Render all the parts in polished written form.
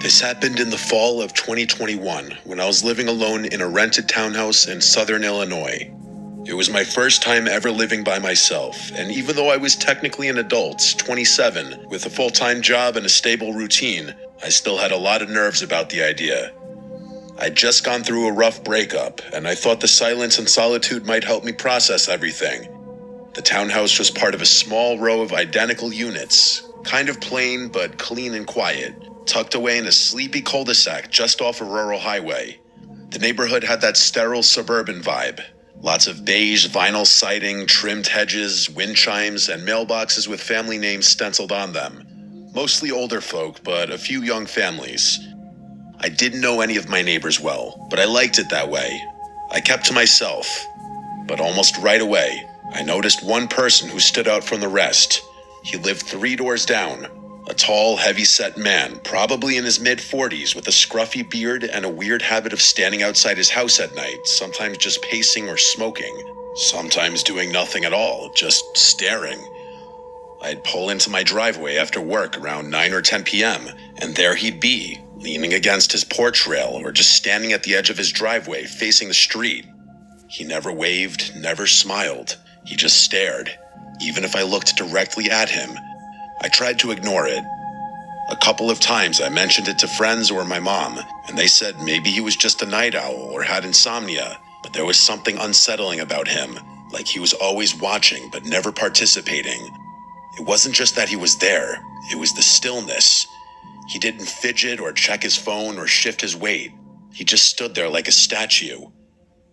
This happened in the fall of 2021 when I was living alone in a rented townhouse in southern Illinois. It was my first time ever living by myself, and even though I was technically an adult, 27, with a full-time job and a stable routine, I still had a lot of nerves about the idea. I'd just gone through a rough breakup, and I thought the silence and solitude might help me process everything. The townhouse was part of a small row of identical units, kind of plain but clean and quiet, tucked away in a sleepy cul-de-sac just off a rural highway. The neighborhood had that sterile suburban vibe. Lots of beige vinyl siding, trimmed hedges, wind chimes, and mailboxes with family names stenciled on them. Mostly older folk, but a few young families. I didn't know any of my neighbors well, but I liked it that way. I kept to myself. But almost right away, I noticed one person who stood out from the rest. He lived 3 doors down. A tall, heavy-set man, probably in his mid-40s, with a scruffy beard and a weird habit of standing outside his house at night, sometimes just pacing or smoking, sometimes doing nothing at all, just staring. I'd pull into my driveway after work around 9 or 10 p.m., and there he'd be, leaning against his porch rail or just standing at the edge of his driveway, facing the street. He never waved, never smiled. He just stared. Even if I looked directly at him, I tried to ignore it. A couple of times I mentioned it to friends or my mom, and they said maybe he was just a night owl or had insomnia, but there was something unsettling about him, like he was always watching but never participating. It wasn't just that he was there, it was the stillness. He didn't fidget or check his phone or shift his weight. He just stood there like a statue.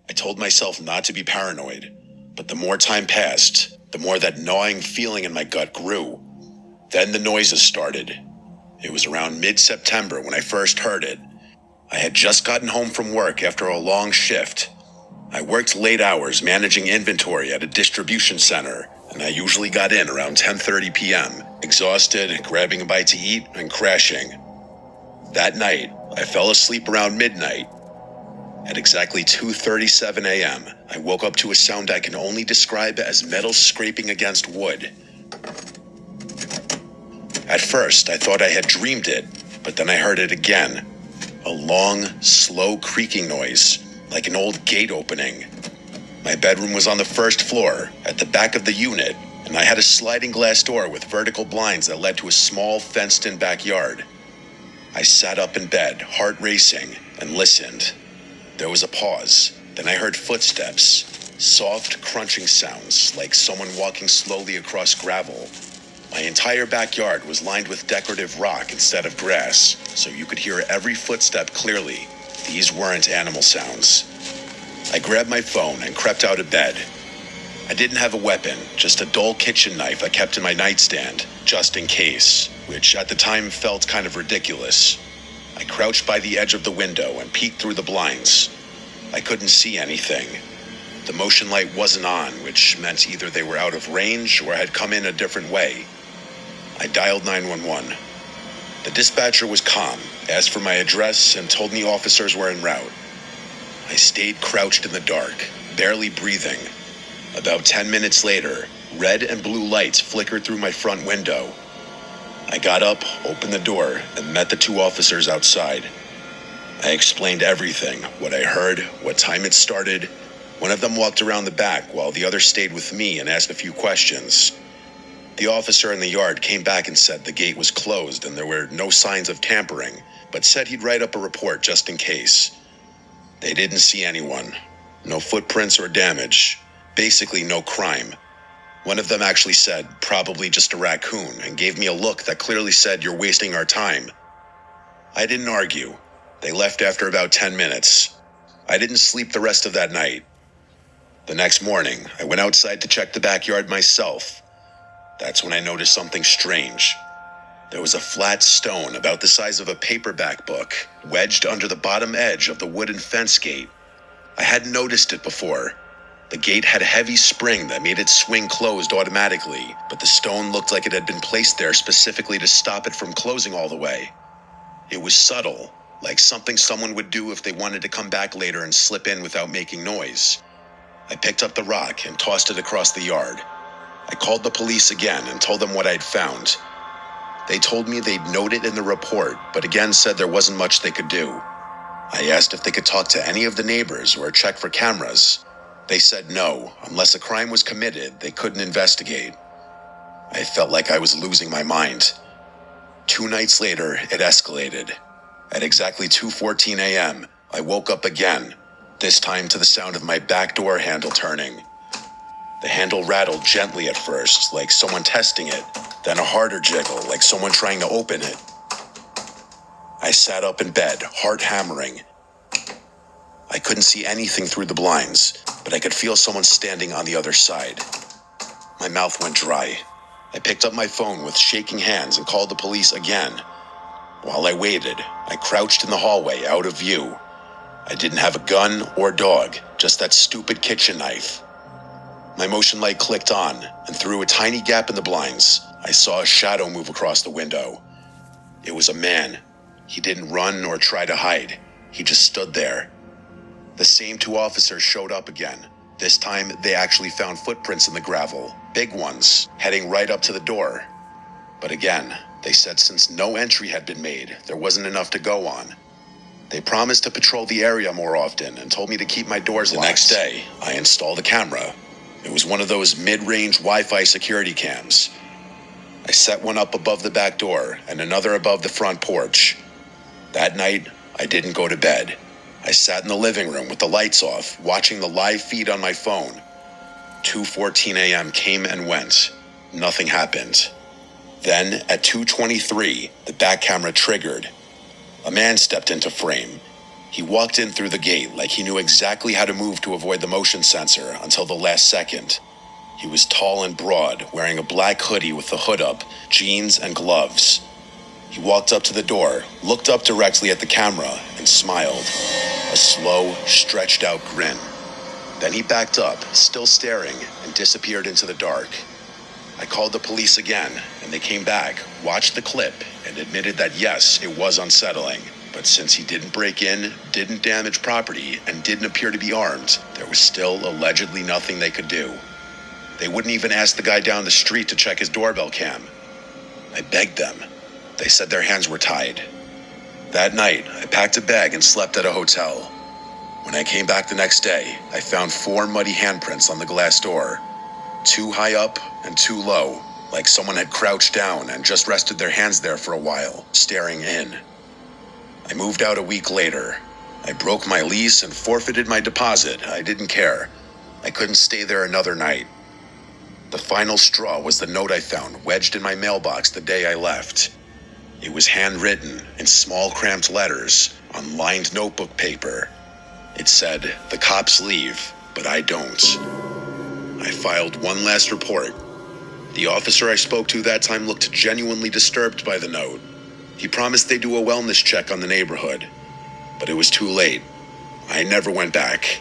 I told myself not to be paranoid, but the more time passed, the more that gnawing feeling in my gut grew. Then the noises started. It was around mid-September when I first heard it. I had just gotten home from work after a long shift. I worked late hours managing inventory at a distribution center, and I usually got in around 10:30 p.m., exhausted, grabbing a bite to eat, and crashing. That night, I fell asleep around midnight. At exactly 2:37 a.m., I woke up to a sound I can only describe as metal scraping against wood. At first, I thought I had dreamed it, but then I heard it again. A long, slow creaking noise, like an old gate opening. My bedroom was on the first floor, at the back of the unit, and I had a sliding glass door with vertical blinds that led to a small, fenced-in backyard. I sat up in bed, heart racing, and listened. There was a pause. Then I heard footsteps, soft, crunching sounds, like someone walking slowly across gravel. My entire backyard was lined with decorative rock instead of grass, so you could hear every footstep clearly. These weren't animal sounds. I grabbed my phone and crept out of bed. I didn't have a weapon, just a dull kitchen knife I kept in my nightstand, just in case, which at the time felt kind of ridiculous. I crouched by the edge of the window and peeked through the blinds. I couldn't see anything. The motion light wasn't on, which meant either they were out of range or had come in a different way. I dialed 911. The dispatcher was calm, asked for my address, and told me officers were en route. I stayed crouched in the dark, barely breathing. About 10 minutes later, red and blue lights flickered through my front window. I got up, opened the door, and met the 2 officers outside. I explained everything, what I heard, what time it started. One of them walked around the back while the other stayed with me and asked a few questions. The officer in the yard came back and said the gate was closed and there were no signs of tampering, but said he'd write up a report just in case. They didn't see anyone. No footprints or damage. Basically no crime. One of them actually said, probably just a raccoon, and gave me a look that clearly said, "You're wasting our time." I didn't argue. They left after about 10 minutes. I didn't sleep the rest of that night. The next morning, I went outside to check the backyard myself. That's when I noticed something strange. There was a flat stone about the size of a paperback book, wedged under the bottom edge of the wooden fence gate. I hadn't noticed it before. The gate had a heavy spring that made it swing closed automatically, but the stone looked like it had been placed there specifically to stop it from closing all the way. It was subtle, like something someone would do if they wanted to come back later and slip in without making noise. I picked up the rock and tossed it across the yard. I called the police again and told them what I'd found. They told me they'd noted it in the report, but again said there wasn't much they could do. I asked if they could talk to any of the neighbors or check for cameras. They said no, unless a crime was committed, they couldn't investigate. I felt like I was losing my mind. 2 nights later, it escalated. At exactly 2:14 a.m., I woke up again, this time to the sound of my back door handle turning. The handle rattled gently at first, like someone testing it, then a harder jiggle, like someone trying to open it. I sat up in bed, heart hammering. I couldn't see anything through the blinds, but I could feel someone standing on the other side. My mouth went dry. I picked up my phone with shaking hands and called the police again. While I waited, I crouched in the hallway out of view. I didn't have a gun or dog, just that stupid kitchen knife. My motion light clicked on, and through a tiny gap in the blinds, I saw a shadow move across the window. It was a man. He didn't run or try to hide. He just stood there. The same 2 officers showed up again. This time, they actually found footprints in the gravel, big ones, heading right up to the door. But again, they said since no entry had been made, there wasn't enough to go on. They promised to patrol the area more often and told me to keep my doors locked. The next day, I installed a camera. It was one of those mid-range Wi-Fi security cams. I set one up above the back door and another above the front porch. That night, I didn't go to bed. I sat in the living room with the lights off, watching the live feed on my phone. 2:14 a.m. came and went. Nothing happened. Then, at 2:23, the back camera triggered. A man stepped into frame. He walked in through the gate like he knew exactly how to move to avoid the motion sensor until the last second. He was tall and broad, wearing a black hoodie with the hood up, jeans, and gloves. He walked up to the door, looked up directly at the camera, and smiled. A slow, stretched-out grin. Then he backed up, still staring, and disappeared into the dark. I called the police again, and they came back, watched the clip, and admitted that yes, it was unsettling. But since he didn't break in, didn't damage property, and didn't appear to be armed, there was still allegedly nothing they could do. They wouldn't even ask the guy down the street to check his doorbell cam. I begged them. They said their hands were tied. That night, I packed a bag and slept at a hotel. When I came back the next day, I found 4 muddy handprints on the glass door. 2 high up and 2 low, like someone had crouched down and just rested their hands there for a while, staring in. I moved out a week later. I broke my lease and forfeited my deposit. I didn't care. I couldn't stay there another night. The final straw was the note I found wedged in my mailbox the day I left. It was handwritten in small cramped letters on lined notebook paper. It said, "The cops leave, but I don't." I filed one last report. The officer I spoke to that time looked genuinely disturbed by the note. He promised they'd do a wellness check on the neighborhood, but it was too late. I never went back.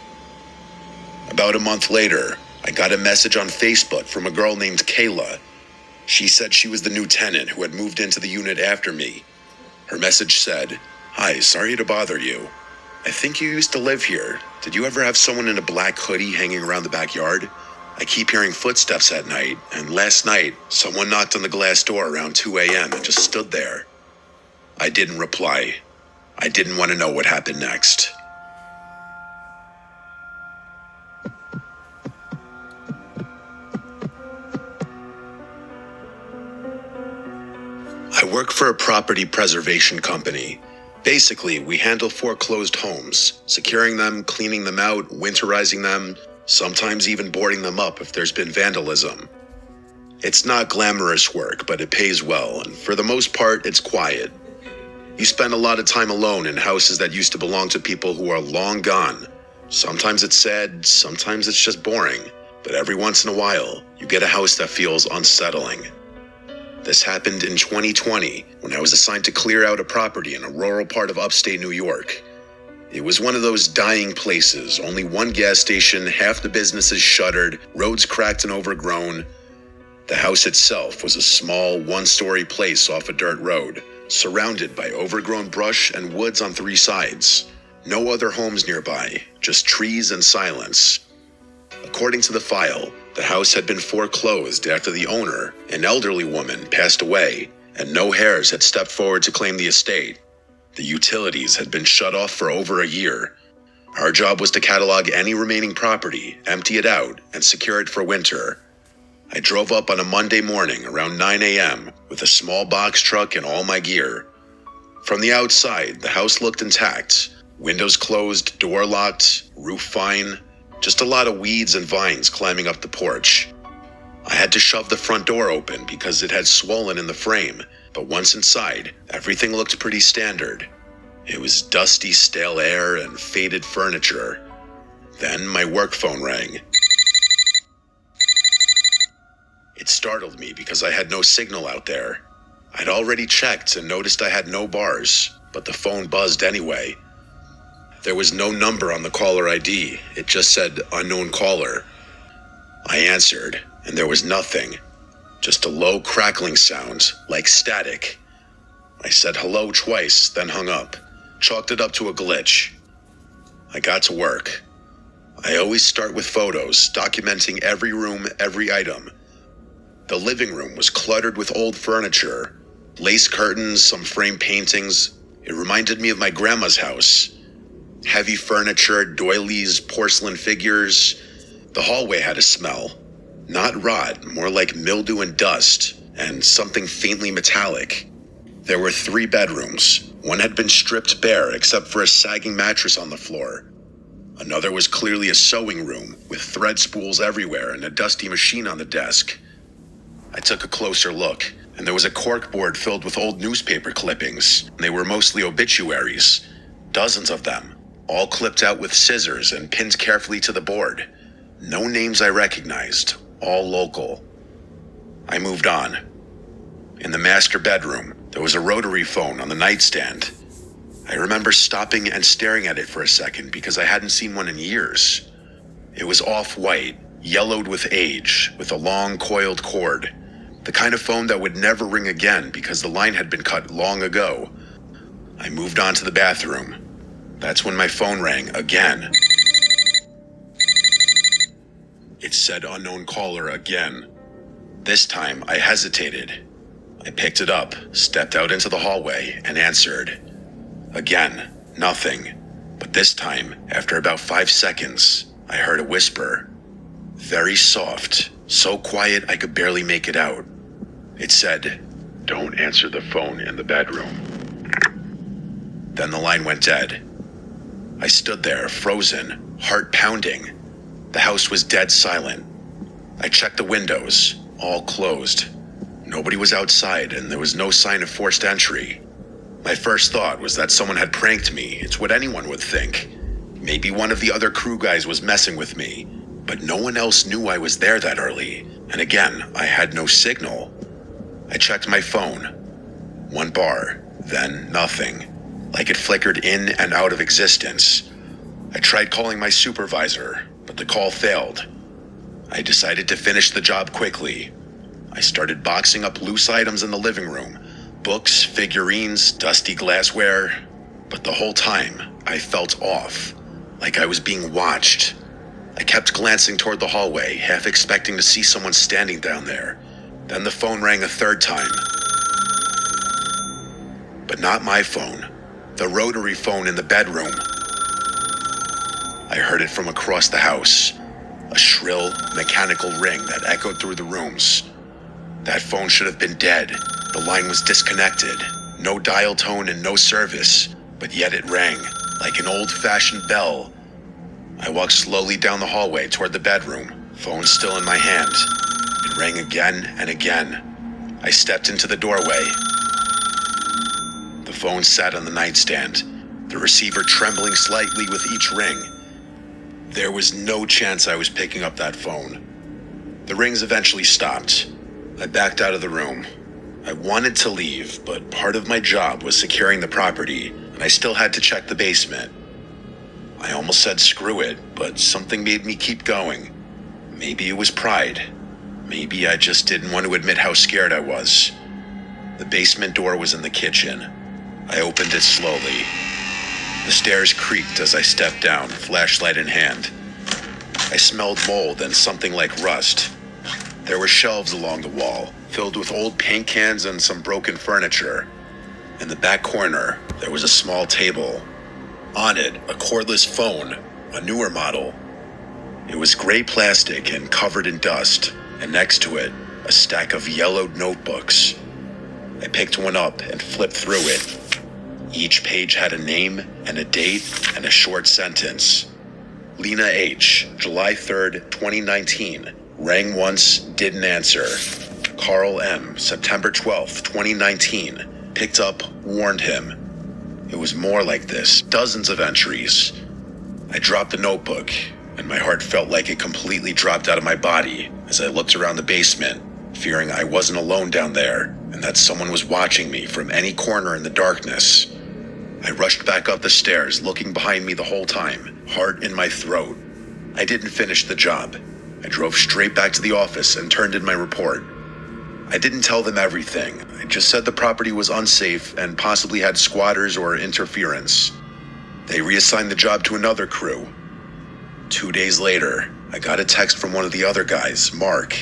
About a month later, I got a message on Facebook from a girl named Kayla. She said she was the new tenant who had moved into the unit after me. Her message said, "Hi, sorry to bother you. I think you used to live here. Did you ever have someone in a black hoodie hanging around the backyard? I keep hearing footsteps at night, and last night, someone knocked on the glass door around 2 a.m. and just stood there." I didn't reply. I didn't want to know what happened next. I work for a property preservation company. Basically, we handle foreclosed homes, securing them, cleaning them out, winterizing them, sometimes even boarding them up if there's been vandalism. It's not glamorous work, but it pays well, and for the most part, it's quiet. You spend a lot of time alone in houses that used to belong to people who are long gone. Sometimes it's sad, sometimes it's just boring, but every once in a while, you get a house that feels unsettling. This happened in 2020 when I was assigned to clear out a property in a rural part of upstate New York. It was one of those dying places, only one gas station, half the businesses shuttered, roads cracked and overgrown. The house itself was a small, one-story place off a dirt road, surrounded by overgrown brush and woods on 3 sides. No other homes nearby, just trees and silence. According to the file, the house had been foreclosed after the owner, an elderly woman, passed away, and no heirs had stepped forward to claim the estate. The utilities had been shut off for over a year. Our job was to catalog any remaining property, empty it out, and secure it for winter. I drove up on a Monday morning around 9 a.m. with a small box truck and all my gear. From the outside, the house looked intact. Windows closed, door locked, roof fine. Just a lot of weeds and vines climbing up the porch. I had to shove the front door open because it had swollen in the frame, but once inside, everything looked pretty standard. It was dusty, stale air and faded furniture. Then my work phone rang. It startled me because I had no signal out there. I'd already checked and noticed I had no bars, but the phone buzzed anyway. There was no number on the caller ID. It just said unknown caller. I answered, and there was nothing. Just a low crackling sound, like static. I said hello twice, then hung up. Chalked it up to a glitch. I got to work. I always start with photos, documenting every room, every item. The living room was cluttered with old furniture, lace curtains, some framed paintings. It reminded me of my grandma's house. Heavy furniture, doilies, porcelain figures. The hallway had a smell. Not rot, more like mildew and dust, and something faintly metallic. There were 3 bedrooms. One had been stripped bare except for a sagging mattress on the floor. Another was clearly a sewing room, with thread spools everywhere and a dusty machine on the desk. I took a closer look, and there was a corkboard filled with old newspaper clippings. They were mostly obituaries. Dozens of them, all clipped out with scissors and pinned carefully to the board. No names I recognized, all local. I moved on. In the master bedroom, there was a rotary phone on the nightstand. I remember stopping and staring at it for a second because I hadn't seen one in years. It was off-white, yellowed with age, with a long coiled cord. The kind of phone that would never ring again because the line had been cut long ago. I moved on to the bathroom. That's when my phone rang again. It said unknown caller again. This time I hesitated. I picked it up, stepped out into the hallway, and answered. Again, nothing. But this time, after about 5 seconds, I heard a whisper. Very soft, so quiet I could barely make it out. It said, "Don't answer the phone in the bedroom." Then the line went dead. I stood there, frozen, heart pounding. The house was dead silent. I checked the windows, all closed. Nobody was outside, and there was no sign of forced entry. My first thought was that someone had pranked me. It's what anyone would think. Maybe one of the other crew guys was messing with me, but no one else knew I was there that early. And again, I had no signal. I checked my phone. 1 bar, then nothing. Like it flickered in and out of existence. I tried calling my supervisor, but the call failed. I decided to finish the job quickly. I started boxing up loose items in the living room. Books, figurines, dusty glassware. But the whole time, I felt off, like I was being watched. I kept glancing toward the hallway, half expecting to see someone standing down there. Then the phone rang a 3rd time. But not my phone. The rotary phone in the bedroom. I heard it from across the house. A shrill, mechanical ring that echoed through the rooms. That phone should have been dead. The line was disconnected. No dial tone and no service. But yet it rang, like an old-fashioned bell. I walked slowly down the hallway toward the bedroom, phone still in my hand. It rang again and again. I stepped into the doorway. The phone sat on the nightstand, the receiver trembling slightly with each ring. There was no chance I was picking up that phone. The rings eventually stopped. I backed out of the room. I wanted to leave, but part of my job was securing the property, and I still had to check the basement. I almost said screw it, but something made me keep going. Maybe it was pride. Maybe I just didn't want to admit how scared I was. The basement door was in the kitchen. I opened it slowly. The stairs creaked as I stepped down, flashlight in hand. I smelled mold and something like rust. There were shelves along the wall, filled with old paint cans and some broken furniture. In the back corner, there was a small table. On it, a cordless phone, a newer model. It was gray plastic and covered in dust, and next to it, a stack of yellowed notebooks. I picked one up and flipped through it. Each page had a name and a date and a short sentence. Lena H., July 3rd, 2019. Rang once, didn't answer. Carl M., September 12th, 2019. Picked up, warned him. It was more like this, dozens of entries. I dropped the notebook, and my heart felt like it completely dropped out of my body as I looked around the basement, fearing I wasn't alone down there and that someone was watching me from any corner in the darkness. I rushed back up the stairs, looking behind me the whole time, heart in my throat. I didn't finish the job. I drove straight back to the office and turned in my report. I didn't tell them everything. I just said the property was unsafe and possibly had squatters or interference. They reassigned the job to another crew. 2 days later, I got a text from one of the other guys, Mark.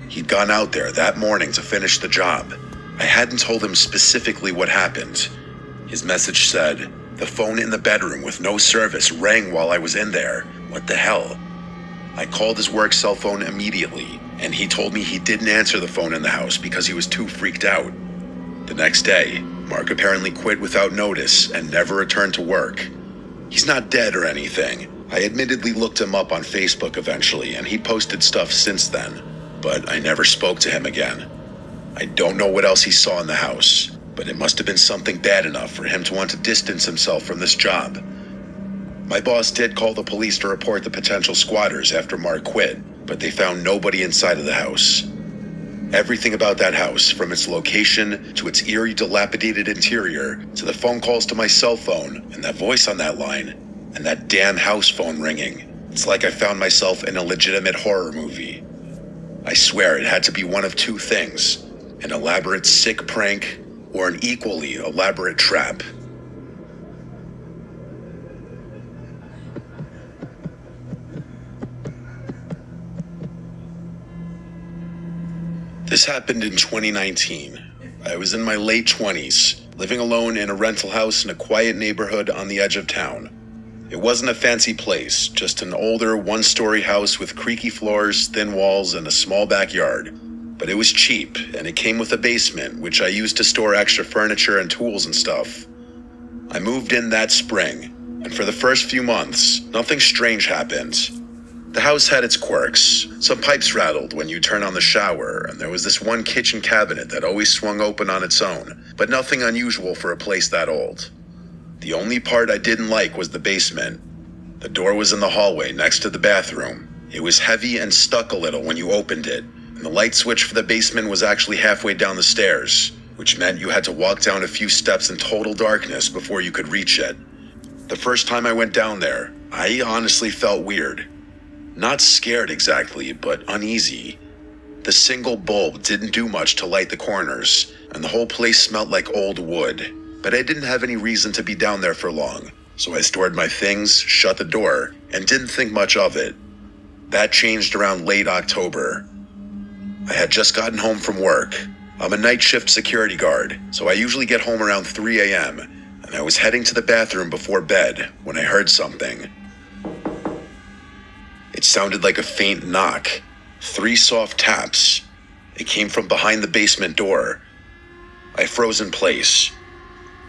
He'd gone out there that morning to finish the job. I hadn't told him specifically what happened. His message said, "The phone in the bedroom with no service rang while I was in there. What the hell?" I called his work cell phone immediately, and he told me he didn't answer the phone in the house because he was too freaked out. The next day, Mark apparently quit without notice and never returned to work. He's not dead or anything. I admittedly looked him up on Facebook eventually, and he posted stuff since then, but I never spoke to him again. I don't know what else he saw in the house, but it must have been something bad enough for him to want to distance himself from this job. My boss did call the police to report the potential squatters after Mark quit, but they found nobody inside of the house. Everything about that house, from its location to its eerie, dilapidated interior, to the phone calls to my cell phone, and that voice on that line, and that damn house phone ringing. It's like I found myself in a legitimate horror movie. I swear it had to be one of two things: an elaborate sick prank or an equally elaborate trap. This happened in 2019. I was in my late 20s, living alone in a rental house in a quiet neighborhood on the edge of town. It wasn't a fancy place, just an older one-story house with creaky floors, thin walls, and a small backyard. But it was cheap, and it came with a basement, which I used to store extra furniture and tools and stuff. I moved in that spring, and for the first few months, nothing strange happened. The house had its quirks. Some pipes rattled when you turn on the shower, and there was this one kitchen cabinet that always swung open on its own, but nothing unusual for a place that old. The only part I didn't like was the basement. The door was in the hallway next to the bathroom. It was heavy and stuck a little when you opened it, and the light switch for the basement was actually halfway down the stairs, which meant you had to walk down a few steps in total darkness before you could reach it. The first time I went down there, I honestly felt weird. Not scared exactly, but uneasy. The single bulb didn't do much to light the corners, and the whole place smelled like old wood. But I didn't have any reason to be down there for long, so I stored my things, shut the door, and didn't think much of it. That changed around late October. I had just gotten home from work. I'm a night shift security guard, so I usually get home around 3 a.m., and I was heading to the bathroom before bed when I heard something. It sounded like a faint knock, 3 soft taps. It came from behind the basement door. I froze in place.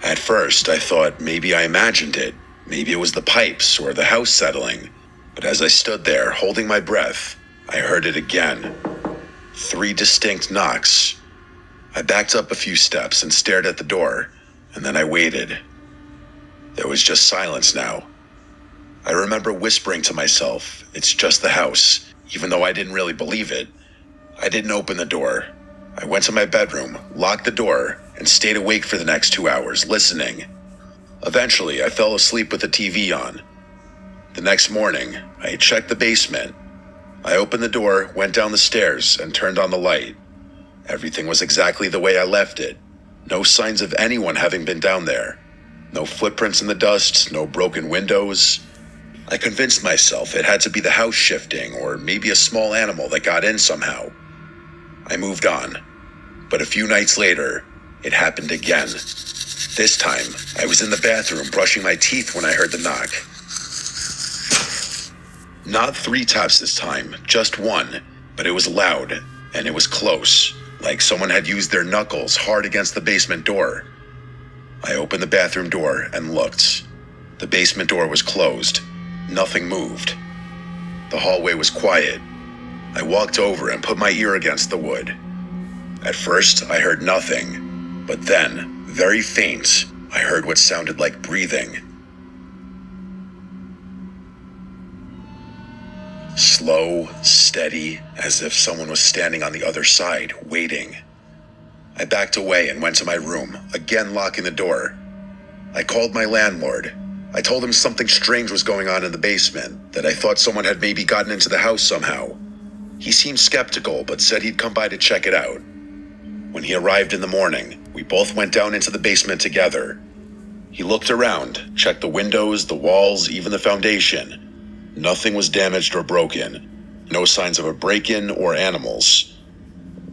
At first, I thought maybe I imagined it. Maybe it was the pipes or the house settling. But as I stood there, holding my breath, I heard it again. 3 distinct knocks. I backed up a few steps and stared at the door, and then I waited. There was just silence now. I remember whispering to myself, "It's just the house," even though I didn't really believe it. I didn't open the door. I went to my bedroom, locked the door, and stayed awake for the next 2 hours, listening. Eventually, I fell asleep with the TV on. The next morning, I checked the basement. I opened the door, went down the stairs, and turned on the light. Everything was exactly the way I left it. No signs of anyone having been down there. No footprints in the dust, no broken windows. I convinced myself it had to be the house shifting, or maybe a small animal that got in somehow. I moved on. But a few nights later, it happened again. This time, I was in the bathroom brushing my teeth when I heard the knock. Not 3 taps this time, just 1, but it was loud, and it was close, like someone had used their knuckles hard against the basement door. I opened the bathroom door and looked. The basement door was closed. Nothing moved. The hallway was quiet. I walked over and put my ear against the wood. At first, I heard nothing, but then, very faint, I heard what sounded like breathing. Slow, steady, as if someone was standing on the other side, waiting. I backed away and went to my room, again locking the door. I called my landlord. I told him something strange was going on in the basement, that I thought someone had maybe gotten into the house somehow. He seemed skeptical, but said he'd come by to check it out. When he arrived in the morning, we both went down into the basement together. He looked around, checked the windows, the walls, even the foundation. Nothing was damaged or broken. No signs of a break-in or animals.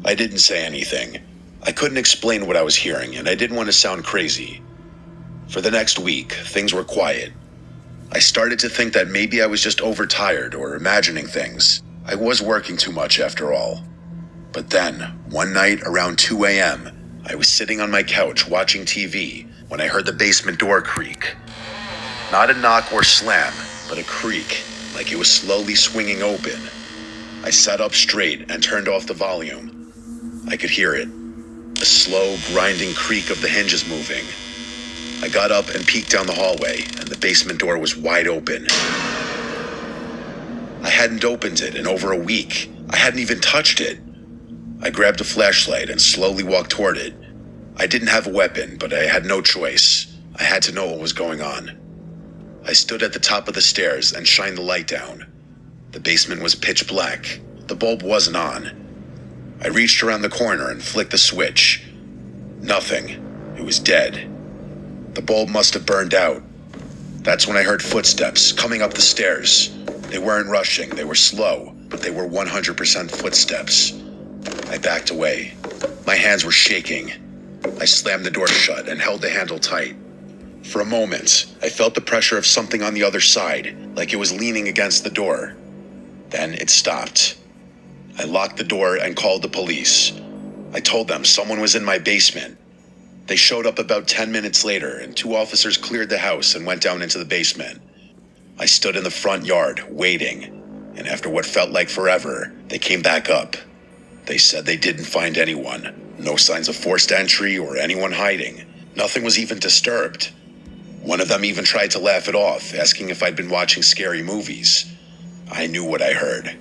I didn't say anything. I couldn't explain what I was hearing, and I didn't want to sound crazy. For the next week, things were quiet. I started to think that maybe I was just overtired or imagining things. I was working too much after all. But then, one night around 2 a.m., I was sitting on my couch watching TV when I heard the basement door creak. Not a knock or slam, but a creak, like it was slowly swinging open. I sat up straight and turned off the volume. I could hear it, the slow, grinding creak of the hinges moving. I got up and peeked down the hallway, and the basement door was wide open. I hadn't opened it in over a week. I hadn't even touched it. I grabbed a flashlight and slowly walked toward it. I didn't have a weapon, but I had no choice. I had to know what was going on. I stood at the top of the stairs and shined the light down. The basement was pitch black. The bulb wasn't on. I reached around the corner and flicked the switch. Nothing. It was dead. The bulb must have burned out. That's when I heard footsteps coming up the stairs. They weren't rushing, they were slow, but they were 100% footsteps. I backed away. My hands were shaking. I slammed the door shut and held the handle tight. For a moment, I felt the pressure of something on the other side, like it was leaning against the door. Then it stopped. I locked the door and called the police. I told them someone was in my basement. They showed up about 10 minutes later, and 2 officers cleared the house and went down into the basement. I stood in the front yard, waiting, and after what felt like forever, they came back up. They said they didn't find anyone. No signs of forced entry or anyone hiding. Nothing was even disturbed. One of them even tried to laugh it off, asking if I'd been watching scary movies. I knew what I heard.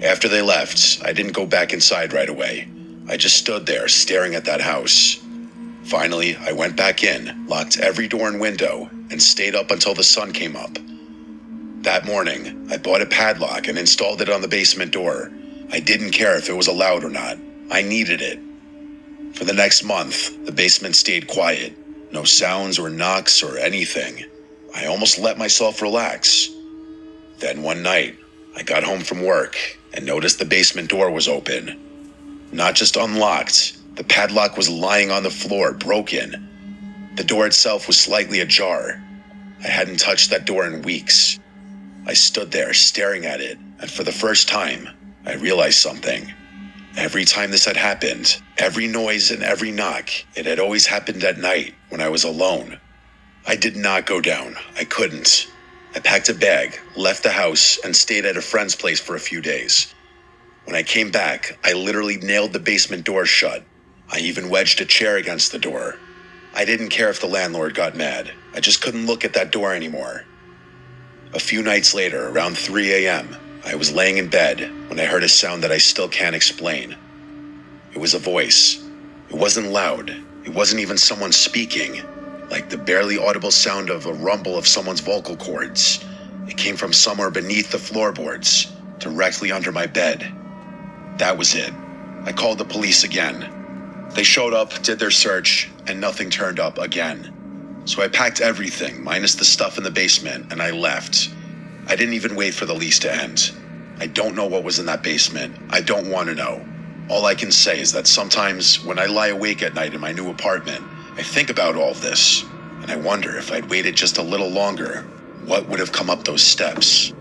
After they left, I didn't go back inside right away. I just stood there, staring at that house. Finally, I went back in, locked every door and window, and stayed up until the sun came up. That morning, I bought a padlock and installed it on the basement door. I didn't care if it was allowed or not. I needed it. For the next month, the basement stayed quiet. No sounds or knocks or anything. I almost let myself relax. Then one night, I got home from work and noticed the basement door was open. Not just unlocked, the padlock was lying on the floor, broken. The door itself was slightly ajar. I hadn't touched that door in weeks. I stood there staring at it, and for the first time, I realized something. Every time this had happened, every noise and every knock, it had always happened at night when I was alone. I did not go down. I couldn't. I packed a bag, left the house, and stayed at a friend's place for a few days. When I came back, I literally nailed the basement door shut. I even wedged a chair against the door. I didn't care if the landlord got mad. I just couldn't look at that door anymore. A few nights later, around 3 a.m., I was laying in bed when I heard a sound that I still can't explain. It was a voice. It wasn't loud. It wasn't even someone speaking, like the barely audible sound of a rumble of someone's vocal cords. It came from somewhere beneath the floorboards, directly under my bed. That was it. I called the police again. They showed up, did their search, and nothing turned up again. So I packed everything, minus the stuff in the basement, and I left. I didn't even wait for the lease to end. I don't know what was in that basement. I don't want to know. All I can say is that sometimes when I lie awake at night in my new apartment, I think about all this, and I wonder if I'd waited just a little longer, what would have come up those steps?